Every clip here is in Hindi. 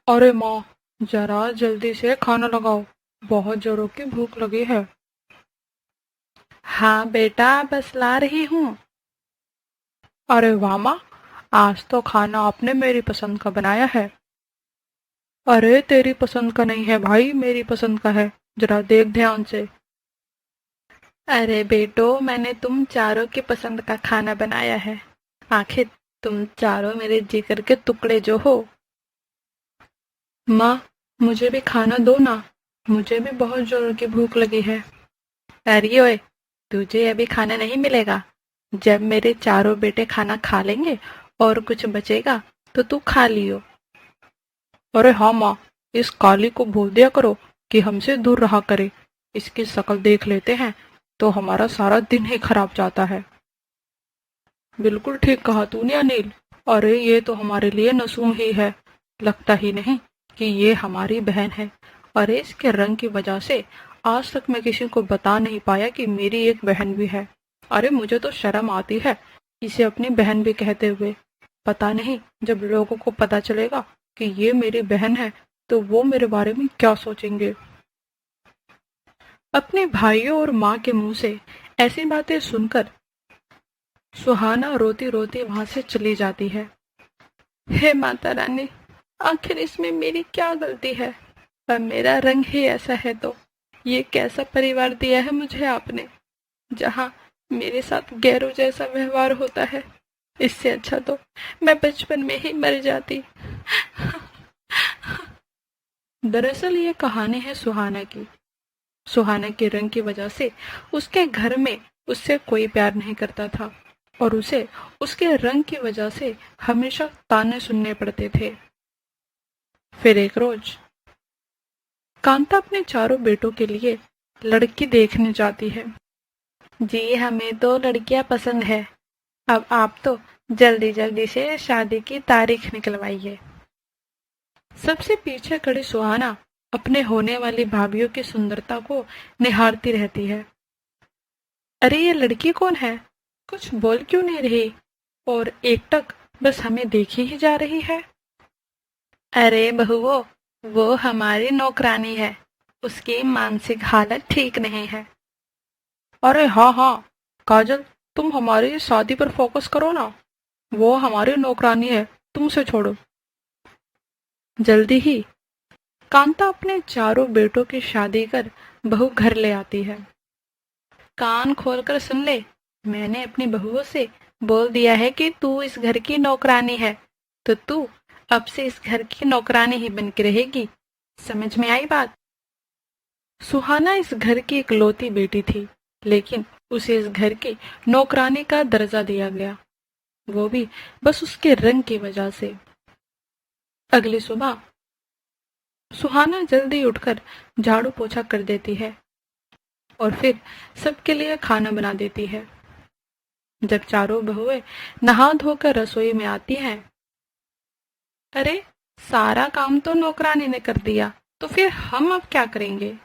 अरे माँ, जरा जल्दी से खाना लगाओ, बहुत जोरों की भूख लगी है। हाँ बेटा, बस ला रही हूँ। अरे वाह माँ, आज तो खाना आपने मेरी पसंद का बनाया है। अरे तेरी पसंद का नहीं है भाई, मेरी पसंद का है। जरा देख ध्यान से। अरे बेटो, मैंने तुम चारों की पसंद का खाना बनाया है। आखिर तुम चारों मेरे जिगर के टुकड़े जो हो। माँ, मुझे भी खाना दो ना, मुझे भी बहुत जोरों की भूख लगी है। अरे ओए, तुझे अभी खाना नहीं मिलेगा। जब मेरे चारों बेटे खाना खा लेंगे और कुछ बचेगा तो तू खा लियो। अरे हाँ माँ, इस काली को बोल दिया करो कि हमसे दूर रहा करे। इसकी शक्ल देख लेते हैं तो हमारा सारा दिन ही खराब जाता है। बिल्कुल ठीक कहा तूने अनिल। अरे ये तो हमारे लिए नसूं ही है। लगता ही नहीं कि ये हमारी बहन है। अरे इसके रंग की वजह से आज तक मैं किसी को बता नहीं पाया कि मेरी एक बहन भी है। अरे मुझे तो शर्म आती है इसे अपनी बहन भी कहते हुए। पता नहीं जब लोगों को पता चलेगा कि ये मेरी बहन है तो वो मेरे बारे में क्या सोचेंगे। अपने भाइयों और माँ के मुंह से ऐसी बातें सुनकर सुहाना रोती रोती वहां से चली जाती है। हे माता रानी, आखिर इसमें मेरी क्या गलती है? और मेरा रंग ही ऐसा है तो ये कैसा परिवार दिया है मुझे आपने, जहाँ मेरे साथ गैरों जैसा व्यवहार होता है। इससे अच्छा तो मैं बचपन में ही मर जाती। दरअसल ये कहानी है सुहाना की। सुहाना के रंग की वजह से उसके घर में उससे कोई प्यार नहीं करता था और उसे उसके रंग की वजह से हमेशा ताने सुनने पड़ते थे। फिर एक रोज कांता अपने चारों बेटों के लिए लड़की देखने जाती है। जी, हमें तो लड़कियां पसंद है। अब आप तो जल्दी जल्दी से शादी की तारीख निकलवाइए। सबसे पीछे खड़ी सुहाना अपने होने वाली भाभीयों की सुंदरता को निहारती रहती है। अरे ये लड़की कौन है? कुछ बोल क्यों नहीं रही और एकटक बस हमें देखी ही जा रही है। अरे बहुओ, वो हमारी नौकरानी है। उसकी मानसिक हालत ठीक नहीं है। अरे हाँ हाँ, काजल, तुम हमारी शादी पर फोकस करो ना। वो हमारी नौकरानी है, तुमसे छोड़ो। जल्दी ही कांता अपने चारों बेटों की शादी कर बहू घर ले आती है। कान खोलकर सुन ले, मैंने अपनी बहुओं से बोल दिया है कि तू इस घर की नौकरानी है, तो तू अब से इस घर की नौकरानी ही बन के रहेगी। समझ में आई बात? सुहाना इस घर की इकलौती बेटी थी, लेकिन उसे इस घर की नौकरानी का दर्जा दिया गया, वो भी बस उसके रंग की वजह से। अगली सुबह सुहाना जल्दी उठकर झाड़ू पोछा कर देती है और फिर सबके लिए खाना बना देती है। जब चारों बहुएं नहा धोकर रसोई में आती हैं, अरे सारा काम तो नौकरानी ने कर दिया, तो फिर हम अब क्या करेंगे?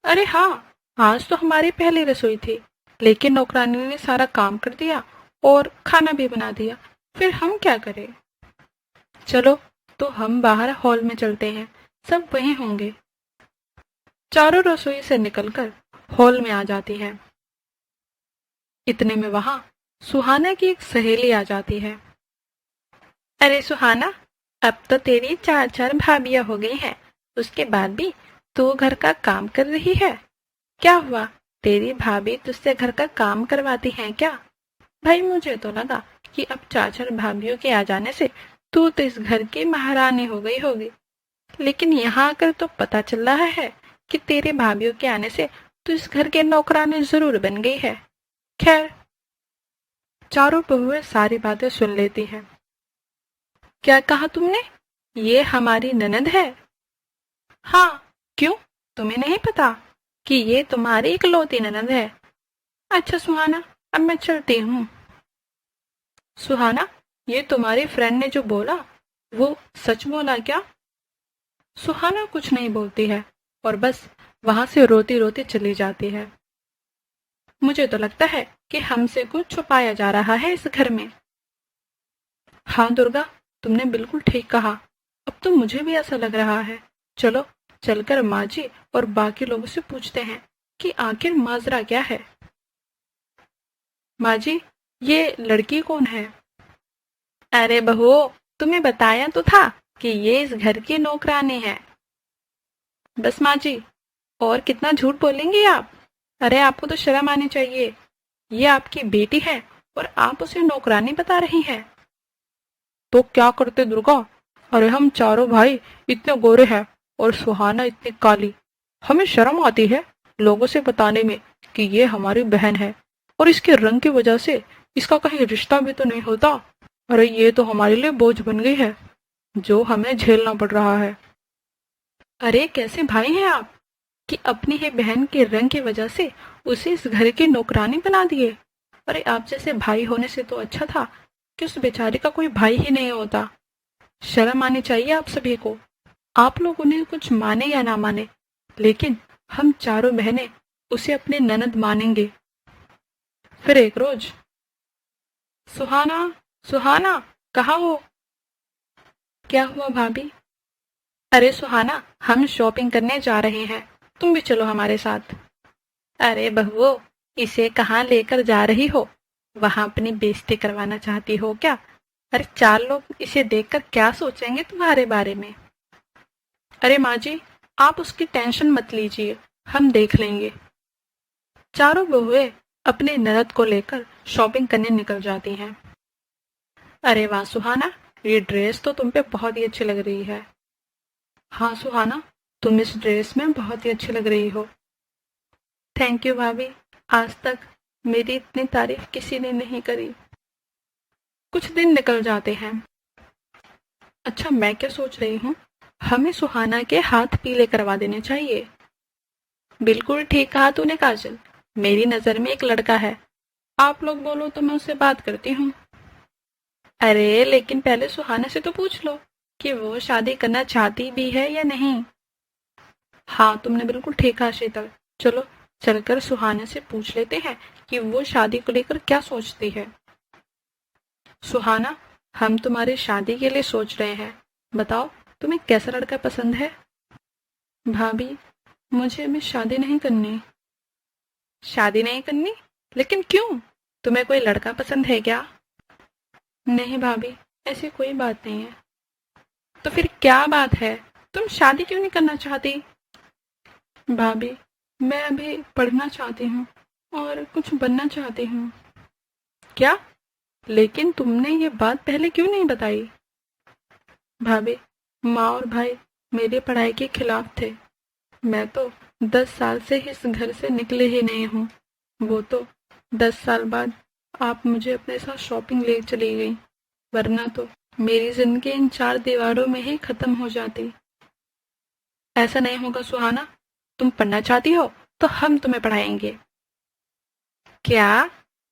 अरे हाँ, आज तो हमारी पहली रसोई थी, लेकिन नौकरानी ने सारा काम कर दिया और खाना भी बना दिया, फिर हम क्या करें? चलो, तो हम बाहर हॉल में चलते हैं, सब वहीं होंगे। चारों रसोई से निकलकर हॉल में आ जाती है। इतने में वहां सुहाना की एक सहेली आ जाती है। अरे सुहाना, अब तो तेरी चार चार भाभियां हो गई हैं, उसके बाद भी तू घर का काम कर रही है। क्या हुआ, तेरी भाभी तुझसे घर का काम करवाती हैं क्या? भाई मुझे तो लगा कि अब चार चार भाभियों के आ जाने से तू तो इस घर की महारानी हो गई होगी, लेकिन यहाँ आकर तो पता चल रहा है कि तेरे भाभियों के आने से तू इस घर के नौकरानी जरूर बन गई है। खैर, चारों बहुएं सारी बातें सुन लेती हैं। क्या कहा तुमने? ये हमारी ननद है? हाँ, क्यों, तुम्हें नहीं पता कि ये तुम्हारी इकलौती ननद है? अच्छा सुहाना, अब मैं चलती हूँ। सुहाना, ये तुम्हारी फ्रेंड ने जो बोला वो सच बोला क्या? सुहाना कुछ नहीं बोलती है और बस वहां से रोती रोती चली जाती है। मुझे तो लगता है कि हमसे कुछ छुपाया जा रहा है इस घर में। हाँ दुर्गा, तुमने बिल्कुल ठीक कहा। अब तो मुझे भी ऐसा लग रहा है। चलो चलकर माँ जी और बाकी लोगों से पूछते हैं कि आखिर माजरा क्या है। माँ जी, ये लड़की कौन है? अरे बहू, तुम्हें बताया तो था कि ये इस घर की नौकरानी है। बस माँ जी, और कितना झूठ बोलेंगे आप? अरे आपको तो शर्म आनी चाहिए। ये आपकी बेटी है और आप उसे नौकरानी बता रही हैं। तो क्या करते दुर्गा? अरे हम चारों भाई इतने गोरे हैं और सुहाना इतनी काली। हमें शर्म आती है लोगों से बताने में कि ये हमारी बहन है, और इसके रंग की वजह से इसका कहीं रिश्ता भी तो नहीं होता। अरे ये तो हमारे लिए बोझ बन गई है जो हमें झेलना पड़ रहा है। अरे कैसे भाई हैं आप कि अपनी ही बहन के रंग की वजह से उसे इस घर की नौकरानी बना दिए। अरे आप जैसे भाई होने से तो अच्छा था कि उस बेचारी का कोई भाई ही नहीं होता। शर्म आनी चाहिए आप सभी को। आप लोग उन्हें कुछ माने या ना माने, लेकिन हम चारों बहनें उसे अपनी ननद मानेंगे। फिर एक रोज, सुहाना, सुहाना, कहाँ हो? क्या हुआ भाभी? अरे सुहाना, हम शॉपिंग करने जा रहे हैं, तुम भी चलो हमारे साथ। अरे बहू, इसे कहाँ लेकर जा रही हो? वहां अपनी बेइज्जती करवाना चाहती हो क्या? अरे चार लोग इसे देखकर क्या सोचेंगे तुम्हारे बारे में? अरे माँ जी, आप उसकी टेंशन मत लीजिए, हम देख लेंगे। चारों बहुएं अपने ननद को लेकर शॉपिंग करने निकल जाती हैं। अरे वाह सुहाना, ये ड्रेस तो तुम पे बहुत ही अच्छी लग रही है। हाँ सुहाना, तुम इस ड्रेस में बहुत ही अच्छी लग रही हो। थैंक यू भाभी, आज तक मेरी इतनी तारीफ किसी ने नहीं करी। कुछ दिन निकल जाते हैं। अच्छा मैं क्या सोच रही हूँ, हमें सुहाना के हाथ पीले करवा देने चाहिए। बिल्कुल ठीक कहा तूने काजल, मेरी नजर में एक लड़का है, आप लोग बोलो तो मैं उससे बात करती हूँ। अरे लेकिन पहले सुहाना से तो पूछ लो कि वो शादी करना चाहती भी है या नहीं। हाँ तुमने बिल्कुल ठीक कहा शीतल, चलो चलकर सुहाना से पूछ लेते हैं कि वो शादी को लेकर क्या सोचती है। सुहाना, हम तुम्हारी शादी के लिए सोच रहे हैं, बताओ तुम्हें कैसा लड़का पसंद है? भाभी, मुझे अभी शादी नहीं करनी। शादी नहीं करनी? लेकिन क्यों? तुम्हें कोई लड़का पसंद है क्या? नहीं भाभी, ऐसी कोई बात नहीं है। तो फिर क्या बात है, तुम शादी क्यों नहीं करना चाहती? भाभी, मैं अभी पढ़ना चाहती हूँ और कुछ बनना चाहती हूँ। क्या? लेकिन तुमने ये बात पहले क्यों नहीं बताई? भाभी, माँ और भाई मेरी पढ़ाई के खिलाफ थे। मैं तो 10 साल से इस घर से निकले ही नहीं हूँ। वो तो 10 साल बाद आप मुझे अपने साथ शॉपिंग ले चली गई, वरना तो मेरी जिंदगी इन चार दीवारों में ही खत्म हो जाती। ऐसा नहीं होगा सुहाना, तुम पढ़ना चाहती हो तो हम तुम्हें पढ़ाएंगे। क्या?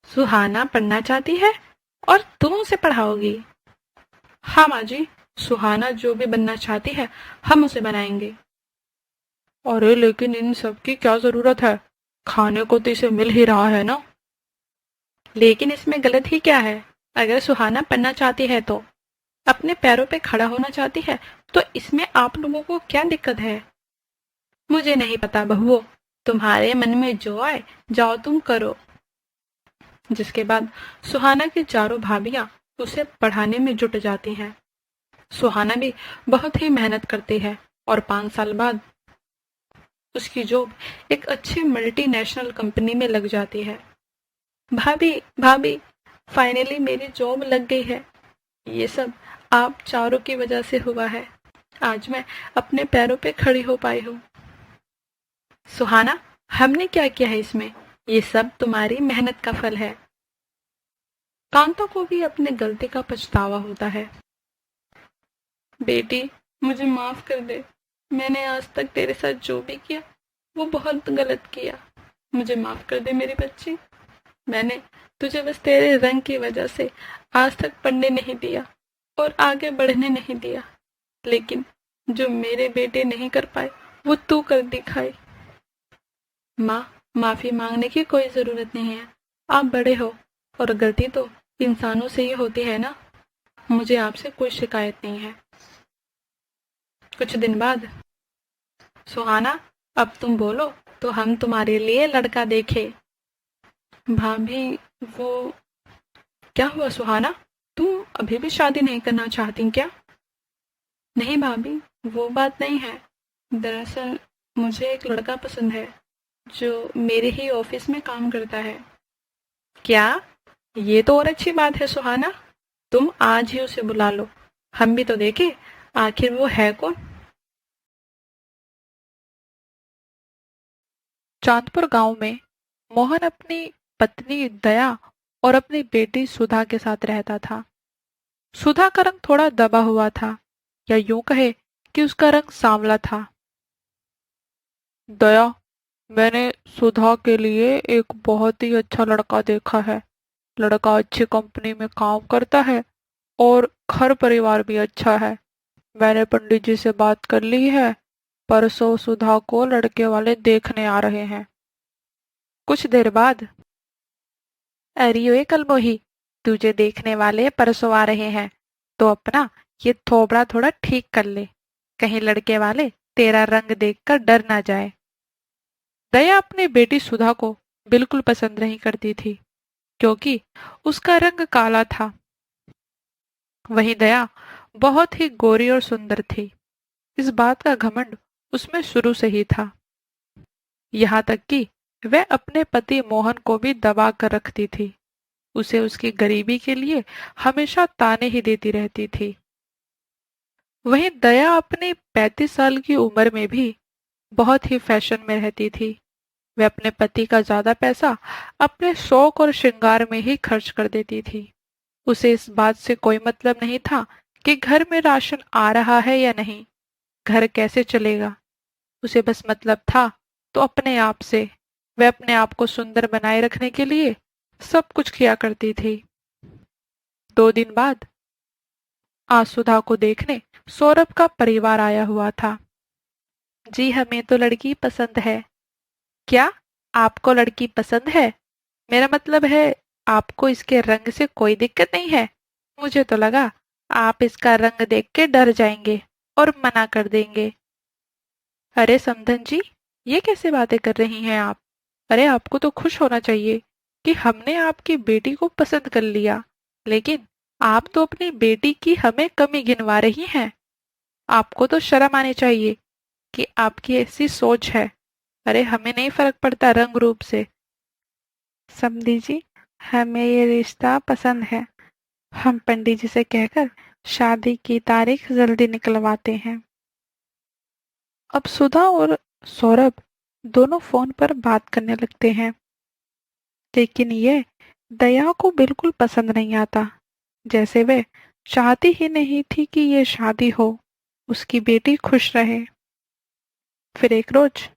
सुहाना पढ़ना चाहती है और तुम उसे पढ़ाओगी? हाँ माँ जी, सुहाना जो भी बनना चाहती है हम उसे बनाएंगे। अरे लेकिन इन सब की क्या जरूरत है, खाने को तो इसे मिल ही रहा है ना। लेकिन इसमें गलत ही क्या है? अगर सुहाना पढ़ना चाहती है तो अपने पैरों पे खड़ा होना चाहती है, तो इसमें आप लोगों को क्या दिक्कत है? मुझे नहीं पता बहुओं, तुम्हारे मन में जो आए जाओ तुम करो। जिसके बाद सुहाना की चारों भाभियां उसे पढ़ाने में जुट जाती हैं। सुहाना भी बहुत ही मेहनत करती है और 5 साल बाद उसकी जॉब एक अच्छी मल्टीनेशनल कंपनी में लग जाती है। भाभी, भाभी, फाइनली मेरी जॉब लग गई है। ये सब आप चारों की वजह से हुआ है। आज मैं अपने पैरों पे खड़ी हो पाई हूँ। सुहाना, हमने क्या किया है इसमें? ये सब तुम्हारी मेहनत का फल है। कांता को भी अपने गलती का पछतावा होता है। बेटी, मुझे माफ कर दे। मैंने आज तक तेरे साथ जो भी किया वो बहुत गलत किया। मुझे माफ कर दे मेरी बच्ची। मैंने तुझे बस तेरे रंग की वजह से आज तक पढ़ने नहीं दिया और आगे बढ़ने नहीं दिया, लेकिन जो मेरे बेटे नहीं कर पाए वो तू कर दिखाई। माँ, माफी मांगने की कोई जरूरत नहीं है। आप बड़े हो और गलती तो इंसानों से ही होती है ना। मुझे आपसे कोई शिकायत नहीं है। कुछ दिन बाद, सुहाना, अब तुम बोलो तो हम तुम्हारे लिए लड़का देखे। भाभी, वो क्या हुआ सुहाना? तुम अभी भी शादी नहीं करना चाहती क्या? नहीं भाभी, वो बात नहीं है। दरअसल मुझे एक लड़का पसंद है जो मेरे ही ऑफिस में काम करता है। क्या? ये तो और अच्छी बात है सुहाना। तुम आज ही उसे बुला लो। हम भी तो देखें आखिर वो है कौन। चांदपुर गांव में मोहन अपनी पत्नी दया और अपनी बेटी सुधा के साथ रहता था। सुधा का रंग थोड़ा दबा हुआ था, या यूं कहे कि उसका रंग सांवला था। दया, मैंने सुधा के लिए एक बहुत ही अच्छा लड़का देखा है। लड़का अच्छी कंपनी में काम करता है और घर परिवार भी अच्छा है। मैंने पंडित जी से बात कर ली है। परसों सुधा को लड़के वाले देखने आ रहे हैं। कुछ देर बाद, अरे ओए कलमोही, तुझे देखने वाले परसों आ रहे हैं तो अपना ये थोबड़ा थोड़ा ठीक कर ले, कहीं लड़के वाले तेरा रंग देखकर डर ना जाए। दया अपनी बेटी सुधा को बिल्कुल पसंद नहीं करती थी, क्योंकि उसका रंग काला था। वहीं दया बहुत ही गोरी और सुंदर थी। इस बात का घमंड उसमें शुरू से ही था। यहाँ तक कि वह अपने पति मोहन को भी दबा कर रखती थी। उसे उसकी गरीबी के लिए हमेशा ताने ही देती रहती थी। वहीं दया अपनी 35 साल की उम्र में भी बहुत ही फैशन में रहती थी। वह अपने पति का ज्यादा पैसा अपने शौक और श्रृंगार में ही खर्च कर देती थी। उसे इस बात से कोई मतलब नहीं था कि घर में राशन आ रहा है या नहीं, घर कैसे चलेगा। उसे बस मतलब था तो अपने आप से। वह अपने आप को सुंदर बनाए रखने के लिए सब कुछ किया करती थी। 2 दिन बाद आसुधा को देखने सौरभ का परिवार आया हुआ था। जी, हमें तो लड़की पसंद है। क्या? आपको लड़की पसंद है? मेरा मतलब है, आपको इसके रंग से कोई दिक्कत नहीं है? मुझे तो लगा आप इसका रंग देख के डर जाएंगे और मना कर देंगे। अरे समधन जी, ये कैसे बातें कर रही हैं आप? अरे आपको तो खुश होना चाहिए कि हमने आपकी बेटी को पसंद कर लिया, लेकिन आप तो अपनी बेटी की हमें कमी गिनवा रही हैं। आपको तो शर्म आनी चाहिए कि आपकी ऐसी सोच है। अरे हमें नहीं फर्क पड़ता रंग रूप से। समधी जी, हमें ये रिश्ता पसंद है। हम पंडित जी से कहकर शादी की तारीख जल्दी निकलवाते हैं। अब सुधा और सौरभ दोनों फोन पर बात करने लगते हैं, लेकिन ये दया को बिल्कुल पसंद नहीं आता। जैसे वे चाहती ही नहीं थी कि ये शादी हो, उसकी बेटी खुश रहे। फिर एक रोज,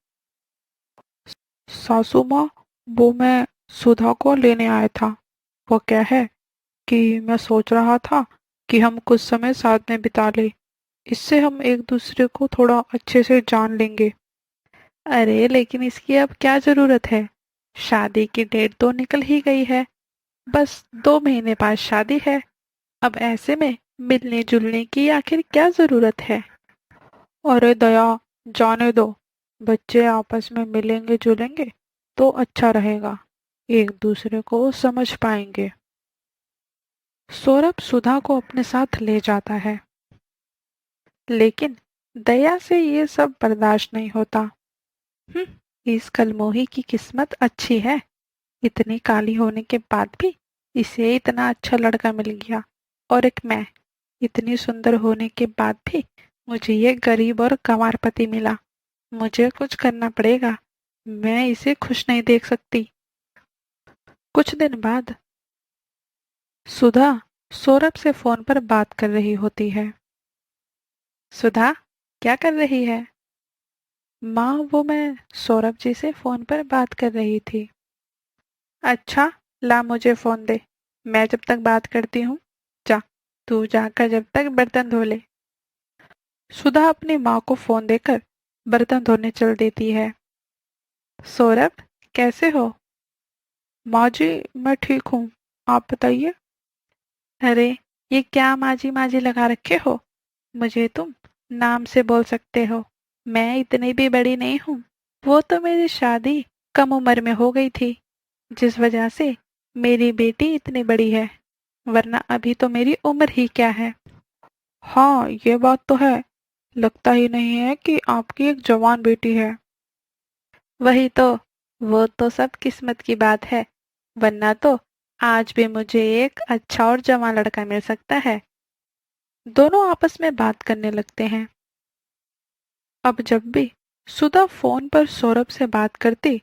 सासू माँ, वो मैं सुधा को लेने आया था। वो क्या है कि मैं सोच रहा था कि हम कुछ समय साथ में बिता ले। इससे हम एक दूसरे को थोड़ा अच्छे से जान लेंगे। अरे लेकिन इसकी अब क्या जरूरत है? शादी की डेट तो निकल ही गई है। बस 2 महीने बाद शादी है। अब ऐसे में मिलने जुलने की आखिर क्या जरूरत है? अरे दया, जाने दो। बच्चे आपस में मिलेंगे जुलेंगे तो अच्छा रहेगा, एक दूसरे को समझ पाएंगे। सौरभ सुधा को अपने साथ ले जाता है, लेकिन दया से ये सब बर्दाश्त नहीं होता। हम्म, इस कलमोही की किस्मत अच्छी है। इतनी काली होने के बाद भी इसे इतना अच्छा लड़का मिल गया, और एक मैं, इतनी सुंदर होने के बाद भी मुझे ये गरीब और गंवार पति मिला। मुझे कुछ करना पड़ेगा। मैं इसे खुश नहीं देख सकती। कुछ दिन बाद सुधा सौरभ से फोन पर बात कर रही होती है। सुधा, क्या कर रही है? माँ, वो मैं सौरभ जी से फोन पर बात कर रही थी। अच्छा, ला मुझे फोन दे। मैं जब तक बात करती हूँ। जा, तू जाकर जब तक बर्तन धो ले। सुधा अपनी माँ को फोन देकर बर्तन धोने चल देती है। सौरभ, कैसे हो? माँ जी, मैं ठीक हूँ। आप बताइए। अरे, ये क्या माजी माजी लगा रखे हो? मुझे तुम नाम से बोल सकते हो। मैं इतनी भी बड़ी नहीं हूँ। वो तो मेरी शादी कम उम्र में हो गई थी, जिस वजह से मेरी बेटी इतनी बड़ी है, वरना अभी तो मेरी उम्र ही क्या है। हाँ, ये बात तो है। लगता ही नहीं है कि आपकी एक जवान बेटी है। वही तो, वो तो सब किस्मत की बात है, वरना तो आज भी मुझे एक अच्छा और जवान लड़का मिल सकता है। दोनों आपस में बात करने लगते हैं। अब जब भी सुधा फोन पर सौरभ से बात करती,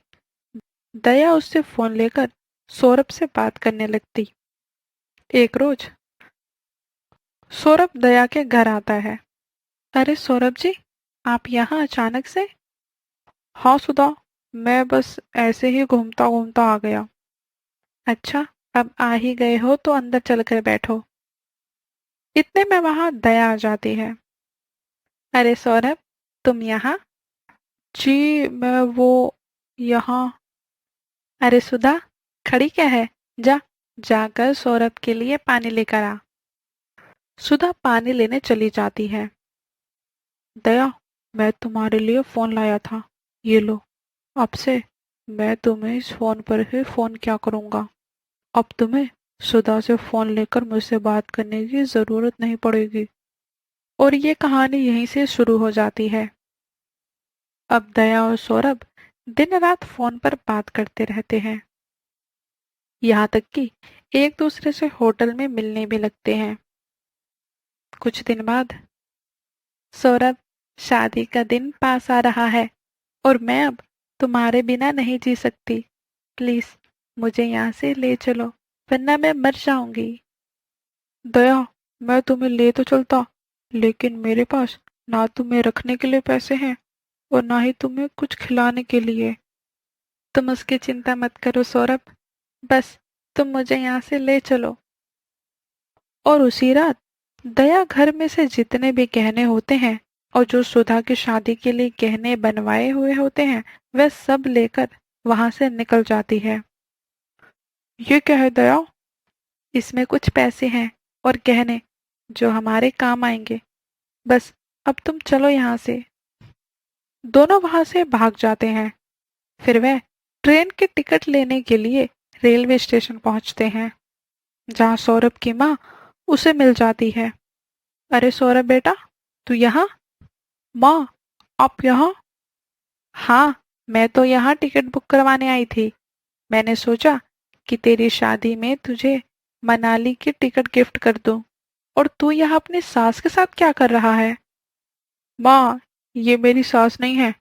दया उससे फोन लेकर सौरभ से बात करने लगती। एक रोज सौरभ दया के घर आता है। अरे सौरभ जी, आप यहाँ अचानक से? हाँ सुधा, मैं बस ऐसे ही घूमता घूमता आ गया। अच्छा, अब आ ही गए हो तो अंदर चलकर बैठो। इतने में वहां दया आ जाती है। अरे सौरभ, तुम यहाँ? जी मैं वो यहाँ। अरे सुधा, खड़ी क्या है? जा, जाकर सौरभ के लिए पानी लेकर आ। सुधा पानी लेने चली जाती है। दया, मैं तुम्हारे लिए फोन लाया था, ये लो। अब से मैं तुम्हें इस फोन पर ही फोन क्या करूँगा। अब तुम्हें सुधा से फोन लेकर मुझसे बात करने की जरूरत नहीं पड़ेगी। और ये कहानी यहीं से शुरू हो जाती है। अब दया और सौरभ दिन रात फोन पर बात करते रहते हैं। यहाँ तक कि एक दूसरे से होटल में मिलने भी लगते हैं। कुछ दिन बाद, सौरभ, शादी का दिन पास आ रहा है और मैं अब तुम्हारे बिना नहीं जी सकती। प्लीज मुझे यहाँ से ले चलो, वरना मैं मर जाऊंगी। दया, मैं तुम्हें ले तो चलता, लेकिन मेरे पास ना तुम्हें रखने के लिए पैसे हैं और ना ही तुम्हें कुछ खिलाने के लिए। तुम उसकी चिंता मत करो सौरभ, बस तुम मुझे यहाँ से ले चलो। और उसी रात दया घर में से जितने भी गहने होते हैं और जो सुधा की शादी के लिए गहने बनवाए हुए होते हैं, वह सब लेकर वहां से निकल जाती है। ये क्या है दया? इसमें कुछ पैसे हैं और गहने जो हमारे काम आएंगे। बस अब तुम चलो यहाँ से। दोनों वहां से भाग जाते हैं। फिर वह ट्रेन की टिकट लेने के लिए रेलवे स्टेशन पहुंचते हैं, जहां सौरभ की माँ उसे मिल जाती है। अरे सौरभ बेटा, तू यहाँ? माँ, आप यहाँ? हाँ, मैं तो यहाँ टिकट बुक करवाने आई थी। मैंने सोचा कि तेरी शादी में तुझे मनाली की टिकट गिफ्ट कर दूं। और तू यहाँ अपनी सास के साथ क्या कर रहा है? माँ, ये मेरी सास नहीं है,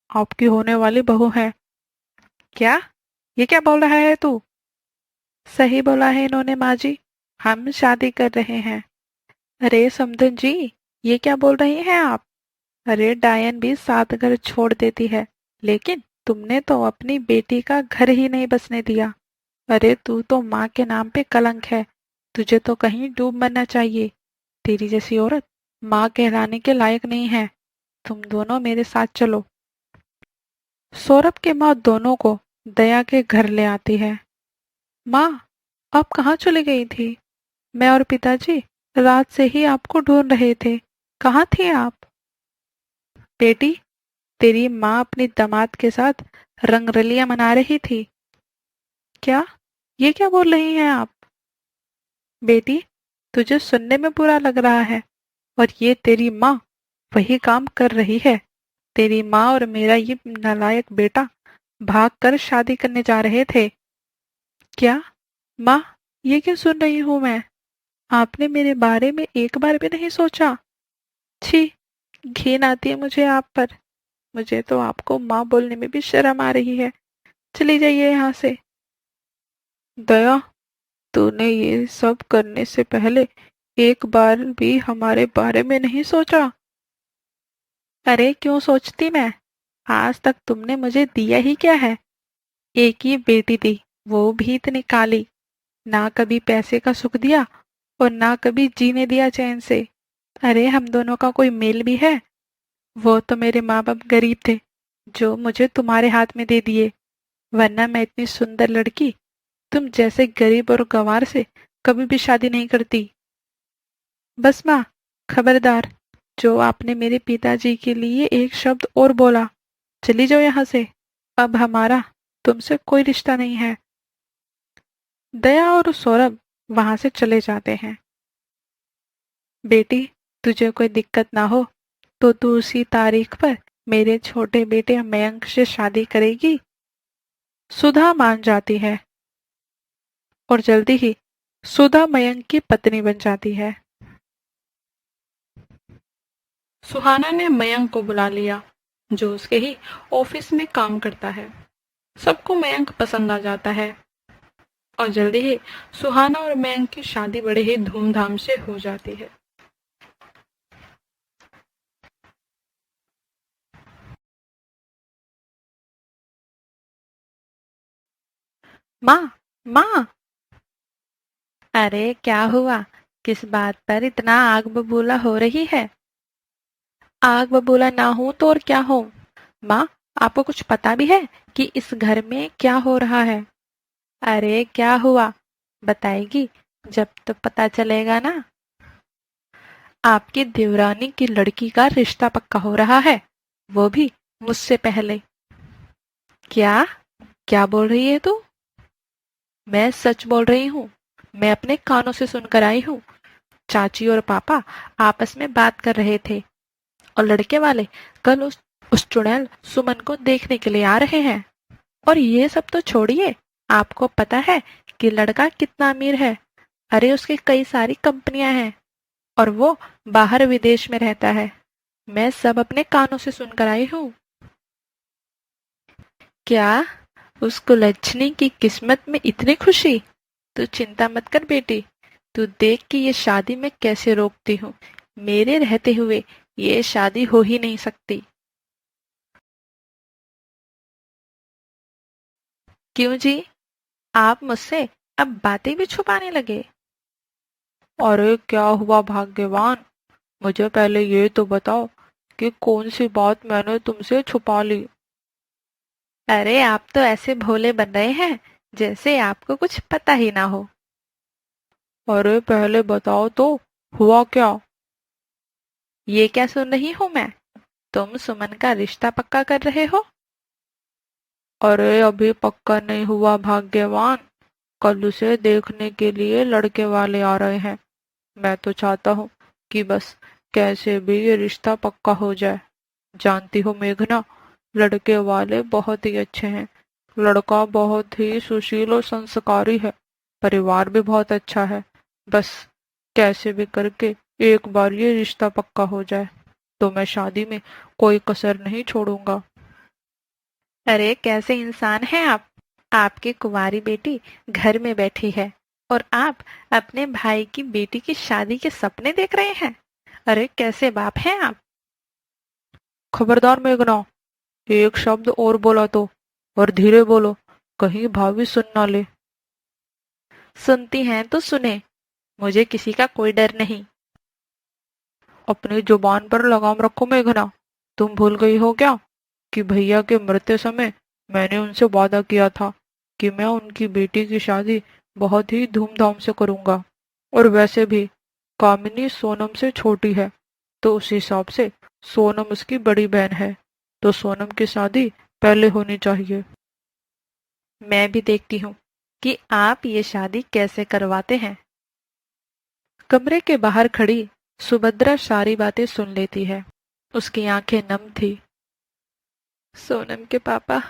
आपकी होने वाली बहू है। क्या? ये क्या बोल रहा है तू? सही बोला है इन्होंने माँ जी, हम शादी कर रहे हैं। अरे समधन जी, ये क्या बोल रही हैं आप? अरे डायन भी सात घर छोड़ देती है, लेकिन तुमने तो अपनी बेटी का घर ही नहीं बसने दिया। अरे तू तो माँ के नाम पे कलंक है, तुझे तो कहीं डूब मरना चाहिए। तेरी जैसी औरत माँ कहलाने के लायक नहीं है। तुम दोनों मेरे साथ चलो। सौरभ की माँ दोनों को दया के घर ले आती है। माँ, आप कहाँ चली गई थी? मैं और पिताजी रात से ही आपको ढूंढ रहे थे, कहाँ थी आप? बेटी, तेरी माँ अपनी दामाद के साथ रंगरलियां मना रही थी। क्या? ये क्या बोल रही हैं आप? बेटी, तुझे सुनने में बुरा लग रहा है, और ये तेरी माँ वही काम कर रही है। तेरी माँ और मेरा ये नालायक बेटा भाग कर शादी करने जा रहे थे। क्या? माँ, ये क्या सुन रही हूँ मैं? आपने मेरे बारे में एक बार भी नहीं सोचा? छी, घिन आती है मुझे आप पर। मुझे तो आपको माँ बोलने में भी शर्म आ रही है। चली जाइए यहाँ से। दया, तूने ये सब करने से पहले एक बार भी हमारे बारे में नहीं सोचा? अरे क्यों सोचती मैं? आज तक तुमने मुझे दिया ही क्या है? एक ही बेटी थी, वो भी इतनी काली। ना कभी पैसे का सुख दिया और ना कभी जीने दिया चैन से। अरे हम दोनों का कोई मेल भी है? वो तो मेरे माँ बाप गरीब थे, जो मुझे तुम्हारे हाथ में दे दिए, वरना मैं इतनी सुंदर लड़की तुम जैसे गरीब और गंवार से कभी भी शादी नहीं करती। बस माँ, खबरदार, जो आपने मेरे पिताजी के लिए एक शब्द और बोला, चली जाओ यहाँ से। अब हमारा तुमसे कोई रिश्ता नहीं है। दया और सौरभ वहां से चले जाते हैं। बेटी, तुझे कोई दिक्कत ना हो तो तू उसी तारीख पर मेरे छोटे बेटे मयंक से शादी करेगी। सुधा मान जाती है और जल्दी ही सुधा मयंक की पत्नी बन जाती है। सुहाना ने मयंक को बुला लिया, जो उसके ही ऑफिस में काम करता है। सबको मयंक पसंद आ जाता है और जल्दी ही सुहाना और मयंक की शादी बड़े ही धूमधाम से हो जाती है। माँ, माँ! अरे क्या हुआ? किस बात पर इतना आग बबूला हो रही है? आग बबूला ना हो तो और क्या हो? माँ, आपको कुछ पता भी है कि इस घर में क्या हो रहा है? अरे क्या हुआ? बताएगी जब तो पता चलेगा ना। आपकी देवरानी की लड़की का रिश्ता पक्का हो रहा है, वो भी मुझसे पहले। क्या? क्या बोल रही है तू? मैं सच बोल रही हूँ। मैं अपने कानों से सुनकर आई हूँ। चाची और पापा आपस में बात कर रहे थे और लड़के वाले कल उस चुड़ैल सुमन को देखने के लिए आ रहे हैं। और ये सब तो छोड़िए, आपको पता है कि लड़का कितना अमीर है? अरे उसकी कई सारी कंपनियां हैं और वो बाहर विदेश में रहता है। मैं सब अपने कानों से सुनकर आई हूँ। क्या? उस कुलच्छनी की किस्मत में इतनी खुशी? तू चिंता मत कर बेटी, तू देख कि ये शादी मैं कैसे रोकती हूँ। मेरे रहते हुए ये शादी हो ही नहीं सकती। क्यों जी? आप मुझसे अब बातें भी छुपाने लगे? अरे क्या हुआ भाग्यवान, मुझे पहले ये तो बताओ कि कौन सी बात मैंने तुमसे छुपा ली। अरे आप तो ऐसे भोले बन रहे हैं जैसे आपको कुछ पता ही ना हो। अरे पहले बताओ तो, हुआ क्या? ये क्या सुन रही हूँ मैं? तुम सुमन का रिश्ता पक्का कर रहे हो? अरे अभी पक्का नहीं हुआ भाग्यवान, कल उसे देखने के लिए लड़के वाले आ रहे हैं। मैं तो चाहता हूँ कि बस कैसे भी ये रिश्ता पक्का हो जाए। जानती हो मेघना, लड़के वाले बहुत ही अच्छे हैं। लड़का बहुत ही सुशील और संस्कारी है। परिवार भी बहुत अच्छा है। बस कैसे भी करके एक बार ये रिश्ता पक्का हो जाए तो मैं शादी में कोई कसर नहीं छोड़ूंगा। अरे कैसे इंसान हैं आप? आपकी कुंवारी बेटी घर में बैठी है और आप अपने भाई की बेटी की शादी के सपने देख रहे हैं। अरे कैसे बाप हैं आप? खबरदार मेघना, एक शब्द और बोला तो, और धीरे बोलो, कहीं भाभी सुन ना ले। सुनती हैं तो सुने, मुझे किसी का कोई डर नहीं। अपनी जुबान पर लगाम रखो मेघना। तुम भूल गई हो क्या कि भैया के मरते समय मैंने उनसे वादा किया था कि मैं उनकी बेटी की शादी बहुत ही धूमधाम से करूंगा। और वैसे भी कामिनी सोनम से छोटी है, तो उस हिसाब से सोनम उसकी बड़ी बहन है, तो सोनम की शादी पहले होनी चाहिए। मैं भी देखती हूँ कि आप ये शादी कैसे करवाते हैं। कमरे के बाहर खड़ी सुभद्रा सारी बातें सुन लेती है। उसकी आंखें नम थी। सोनम के पापा,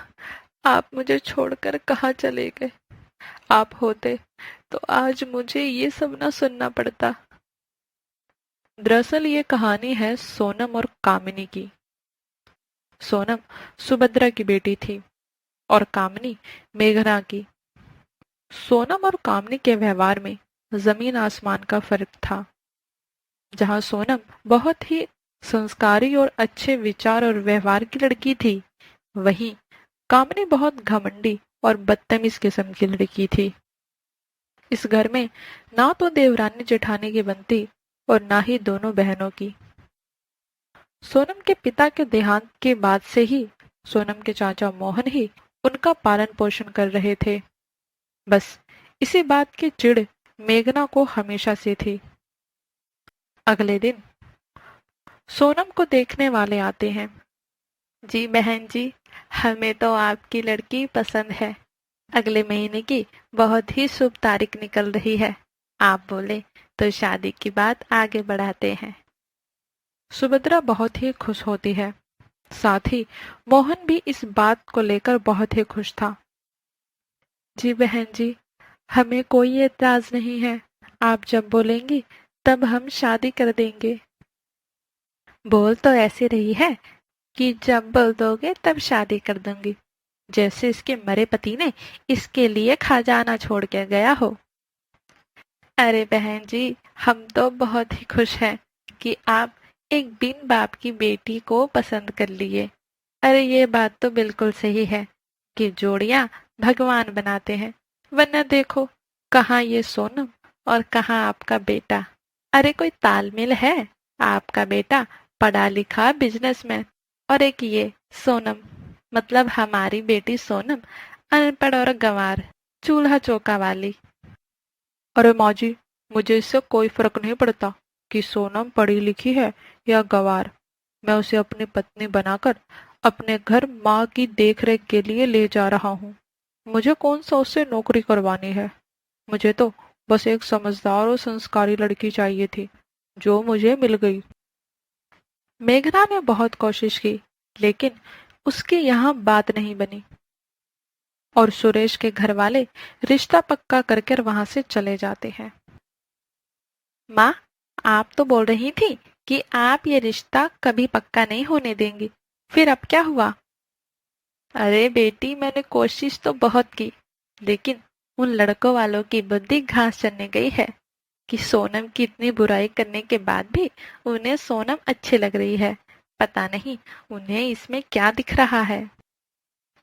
आप मुझे छोड़कर कहाँ चले गए? आप होते तो आज मुझे ये सब ना सुनना पड़ता। दरअसल ये कहानी है सोनम और कामिनी की। सोनम सुभद्रा की बेटी थी और कामिनी मेघना की। सोनम और कामिनी के व्यवहार में जमीन आसमान का फर्क था। जहाँ सोनम बहुत ही संस्कारी और अच्छे विचार और व्यवहार की लड़की थी, वहीं कामिनी बहुत घमंडी और बदतमीज किस्म की लड़की थी। इस घर में ना तो देवरानी जेठानी की बनती और ना ही दोनों बहनों की। सोनम के पिता के देहांत के बाद से ही सोनम के चाचा मोहन ही उनका पालन पोषण कर रहे थे। बस इसी बात की चिढ़ मेघना को हमेशा से थी। अगले दिन सोनम को देखने वाले आते हैं। जी बहन जी, हमें तो आपकी लड़की पसंद है। अगले महीने की बहुत ही शुभ तारीख निकल रही है। आप बोले तो शादी की बात आगे बढ़ाते हैं। सुभद्रा बहुत ही खुश होती है। साथ ही मोहन भी इस बात को लेकर बहुत ही खुश था। जी बहन जी, हमें कोई एतराज नहीं है। आप जब बोलेंगी तब हम शादी कर देंगे। बोल तो ऐसे रही है कि जब बोल दोगे तब शादी कर दूंगी, जैसे इसके मरे पति ने इसके लिए खजाना छोड़ के गया हो। अरे बहन जी, हम तो बहुत ही खुश हैं कि आप एक बिन बाप की बेटी को पसंद कर लिए। अरे ये बात तो बिल्कुल सही है कि जोड़ियां भगवान बनाते हैं, वरना देखो कहाँ ये सोनम और कहाँ आपका बेटा। अरे कोई तालमेल है? आपका बेटा पढ़ा लिखा बिजनेसमैन और एक ये सोनम, मतलब हमारी बेटी सोनम अनपढ़ और गंवार, चूल्हा चौका वाली। अरे माँ जी, मुझे इससे कोई फर्क नहीं पड़ता कि सोनम पढ़ी लिखी है या गंवार। मैं उसे अपनी पत्नी बनाकर अपने घर माँ की देखरेख के लिए ले जा रहा हूँ। मुझे कौन सा उससे नौकरी करवानी है। मुझे तो बस एक समझदार और संस्कारी लड़की चाहिए थी, जो मुझे मिल गई। मेघना ने बहुत कोशिश की, लेकिन उसकी यहाँ बात नहीं बनी और सुरेश के घर वाले रिश्ता पक्का करके वहां से चले जाते हैं। माँ, आप तो बोल रही थी कि आप ये रिश्ता कभी पक्का नहीं होने देंगी, फिर अब क्या हुआ? अरे बेटी, मैंने कोशिश तो बहुत की, लेकिन उन लड़कों वालों की बुद्धि घास चढ़ने गई है कि सोनम की इतनी बुराई करने के बाद भी उन्हें सोनम अच्छी लग रही है। पता नहीं उन्हें इसमें क्या दिख रहा है।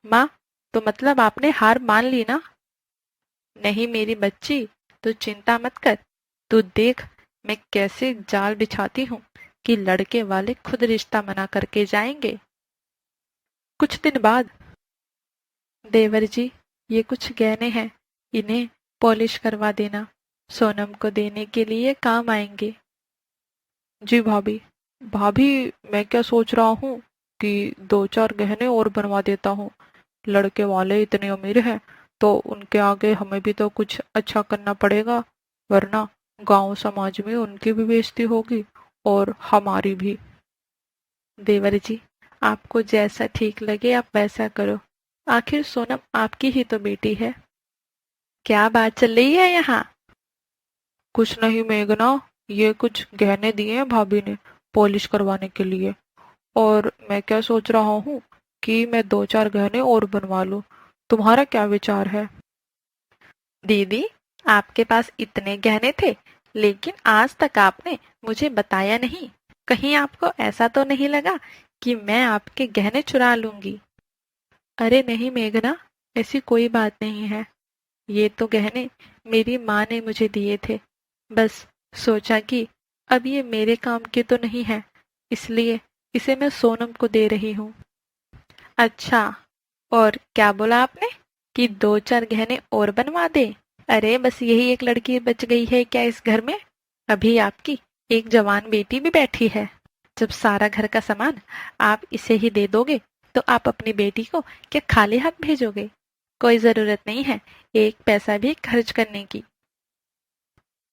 माँ, तो मतलब आपने हार मान ली ना? नहीं मेरी बच्ची, तू चिंता मत कर। तू देख मैं कैसे जाल बिछाती हूँ कि लड़के वाले खुद रिश्ता मना करके जाएंगे। कुछ दिन बाद, देवर जी, ये कुछ गहने हैं, इन्हें पॉलिश करवा देना, सोनम को देने के लिए काम आएंगे। जी भाभी। भाभी, मैं क्या सोच रहा हूँ कि दो चार गहने और बनवा देता हूँ। लड़के वाले इतने अमीर हैं, तो उनके आगे हमें भी तो कुछ अच्छा करना पड़ेगा, वरना गांव समाज में उनकी भी बेइज्जती होगी और हमारी भी। देवर जी, आपको जैसा ठीक लगे आप वैसा करो। आखिर सोनम आपकी ही तो बेटी है। क्या बात चल रही है यहाँ? कुछ नहीं मेघना, ये कुछ गहने दिए हैं भाभी ने पॉलिश करवाने के लिए, और मैं क्या सोच रहा हूँ कि मैं दो चार गहने और बनवा लूँ। तुम्हारा क्या विचार है? दीदी, आपके पास इतने गहने थे, लेकिन आज तक आपने मुझे बताया नहीं। कहीं आपको ऐसा तो नहीं लगा कि मैं आपके गहने चुरा लूंगी? अरे नहीं मेघना, ऐसी कोई बात नहीं है। ये तो गहने मेरी माँ ने मुझे दिए थे। बस सोचा कि अब ये मेरे काम के तो नहीं है, इसलिए इसे मैं सोनम को दे रही हूँ। अच्छा, और क्या बोला आपने कि दो चार गहने और बनवा दे? अरे बस यही एक लड़की बच गई है क्या इस घर में? अभी आपकी एक जवान बेटी भी बैठी है। जब सारा घर का सामान आप इसे ही दे दोगे, तो आप अपनी बेटी को क्या खाली हाथ भेजोगे? कोई जरूरत नहीं है एक पैसा भी खर्च करने की।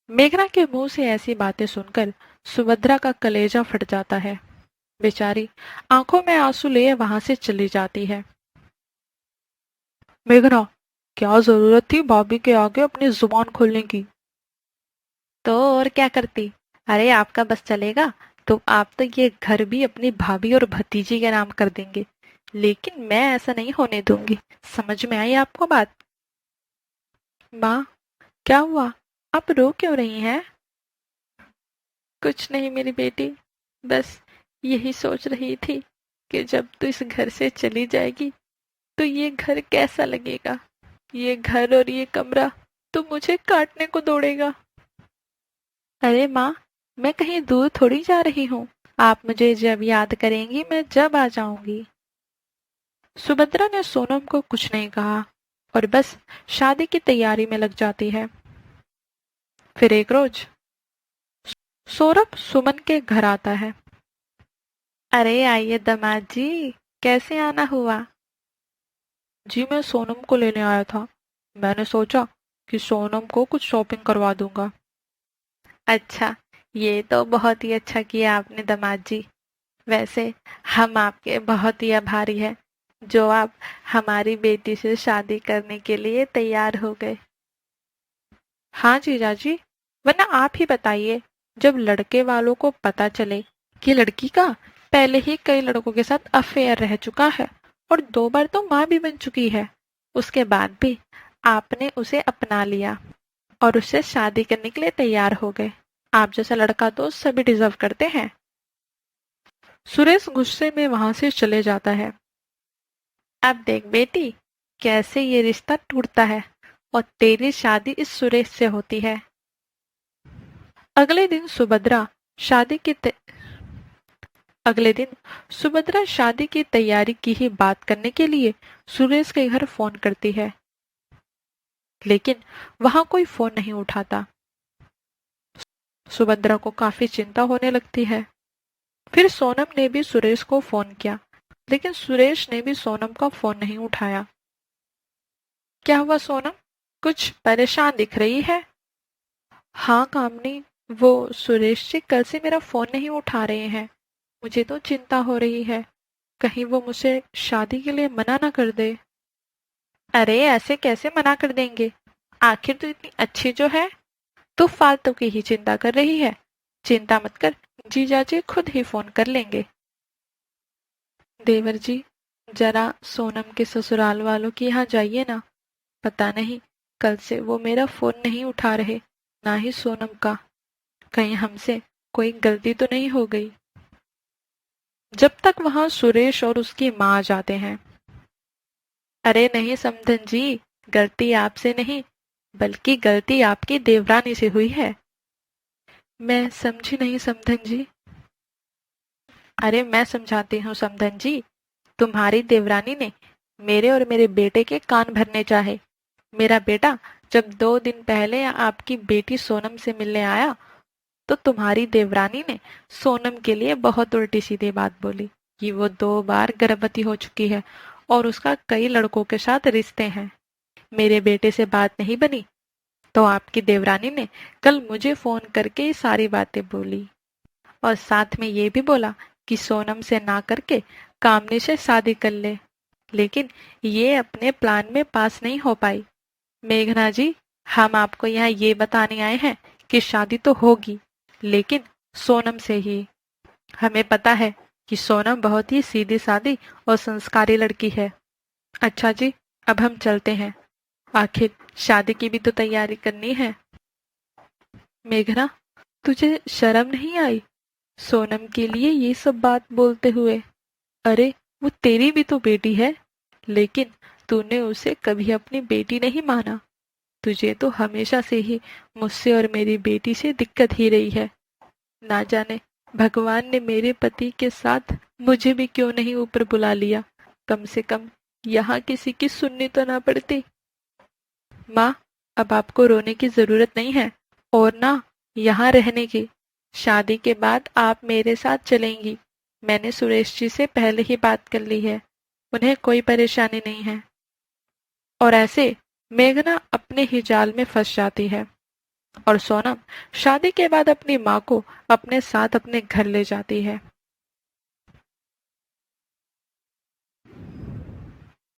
मेघना के मुंह से ऐसी बातें सुनकर सुभद्रा का कलेजा फट जाता है। बेचारी आंखों में आंसू लिए वहां से चली जाती है। मेघना, क्या जरूरत थी भाभी के आगे अपनी जुबान खोलने की? तो और क्या करती? अरे आपका बस चलेगा तो आप तो ये घर भी अपनी भाभी और भतीजी के नाम कर देंगे, लेकिन मैं ऐसा नहीं होने दूंगी। समझ में आई आपको बात? माँ, क्या हुआ? आप रो क्यों रही हैं? कुछ नहीं मेरी बेटी, बस यही सोच रही थी कि जब तू इस घर से चली जाएगी तो ये घर कैसा लगेगा। ये घर और ये कमरा तो मुझे काटने को दौड़ेगा। अरे माँ, मैं कहीं दूर थोड़ी जा रही हूँ। आप मुझे जब याद करेंगी मैं जब आ जाऊंगी। सुभद्रा ने सोनम को कुछ नहीं कहा और बस शादी की तैयारी में लग जाती है। फिर एक रोज सौरभ सुमन के घर आता है। अरे आइए दामाद जी, कैसे आना हुआ? जी मैं सोनम को लेने आया था। मैंने सोचा कि सोनम को कुछ शॉपिंग करवा दूंगा। अच्छा, ये तो बहुत ही अच्छा किया आपने दामाद जी। वैसे हम आपके बहुत ही आभारी हैं, जो आप हमारी बेटी से शादी करने के लिए तैयार हो गए। हाँ जीजा जी, वरना आप ही बताइए, जब लड़के वालों को पता चले कि लड़की का पहले ही कई लड़कों के साथ अफेयर रह चुका है और 2 बार तो माँ भी बन चुकी है, उसके बाद भी आपने उसे अपना लिया और उससे शादी करने के लिए तैयार हो गए। आप जैसा लड़का तो सभी डिजर्व करते हैं। सुरेश गुस्से में वहां से चले जाता है। अब देख बेटी, कैसे ये रिश्ता टूटता है और तेरी शादी इस सुरेश से होती है। अगले दिन सुभद्रा शादी की त... अगले दिन सुभद्रा शादी की तैयारी की ही बात करने के लिए सुरेश के घर फोन करती है, लेकिन वहां कोई फोन नहीं उठाता। सुभद्रा को काफी चिंता होने लगती है। फिर सोनम ने भी सुरेश को फोन किया, लेकिन सुरेश ने भी सोनम का फोन नहीं उठाया। क्या हुआ सोनम, कुछ परेशान दिख रही है? हाँ कामनी, वो सुरेश जी कल से मेरा फोन नहीं उठा रहे हैं। मुझे तो चिंता हो रही है, कहीं वो मुझे शादी के लिए मना ना कर दे। अरे ऐसे कैसे मना कर देंगे, आखिर तो इतनी अच्छी जो है। तू फालतू की ही चिंता कर रही है। चिंता मत कर, जीजा जी खुद ही फोन कर लेंगे। देवर जी, जरा सोनम के ससुराल वालों के यहाँ जाइए ना। पता नहीं, कल से वो मेरा फोन नहीं उठा रहे, ना ही सोनम का। कहीं हमसे कोई गलती तो नहीं हो गई। जब तक वहां सुरेश और उसकी माँ आ जाते हैं। अरे नहीं समधन जी, गलती आपसे नहीं, बल्कि गलती आपकी देवरानी से हुई है। मैं समझी नहीं समधन जी। अरे मैं समझाती हूँ समधन जी। तुम्हारी देवरानी ने मेरे और मेरे बेटे के कान भरने चाहे। मेरा बेटा जब 2 दिन पहले आपकी बेटी सोनम से मिलने आया, तो तुम्हारी देवरानी ने सोनम के लिए बहुत उल्टी सीधी बात बोली कि वो 2 बार गर्भवती हो चुकी है और उसका कई लड़कों के साथ रिश्ते हैं। मेरे बेटे से बात नहीं बनी, तो आपकी देवरानी ने कल मुझे फोन करके ये सारी बातें बोली और साथ में ये भी बोला कि सोनम से ना करके कामनी से शादी कर ले। लेकिन ये अपने प्लान में पास नहीं हो पाई। मेघना जी, हम आपको यहाँ ये बताने आए हैं कि शादी तो होगी, लेकिन सोनम से ही। हमें पता है कि सोनम बहुत ही सीधी सादी और संस्कारी लड़की है। अच्छा जी, अब हम चलते हैं, आखिर शादी की भी तो तैयारी करनी है। मेघना, तुझे शर्म नहीं आई सोनम के लिए ये सब बात बोलते हुए? अरे वो तेरी भी तो बेटी है, लेकिन तूने उसे कभी अपनी बेटी नहीं माना। तुझे तो हमेशा से ही मुझसे और मेरी बेटी से दिक्कत ही रही है। ना जाने भगवान ने मेरे पति के साथ मुझे भी क्यों नहीं ऊपर बुला लिया। कम से कम यहाँ किसी की सुननी तो ना पड़ती। माँ, अब आपको रोने की जरूरत नहीं है, और ना यहाँ रहने की। शादी के बाद आप मेरे साथ चलेंगी। मैंने सुरेश जी से पहले ही बात कर ली है, उन्हें कोई परेशानी नहीं है। और ऐसे मेघना अपने ही जाल में फंस जाती है और सोनम शादी के बाद अपनी माँ को अपने साथ अपने घर ले जाती है।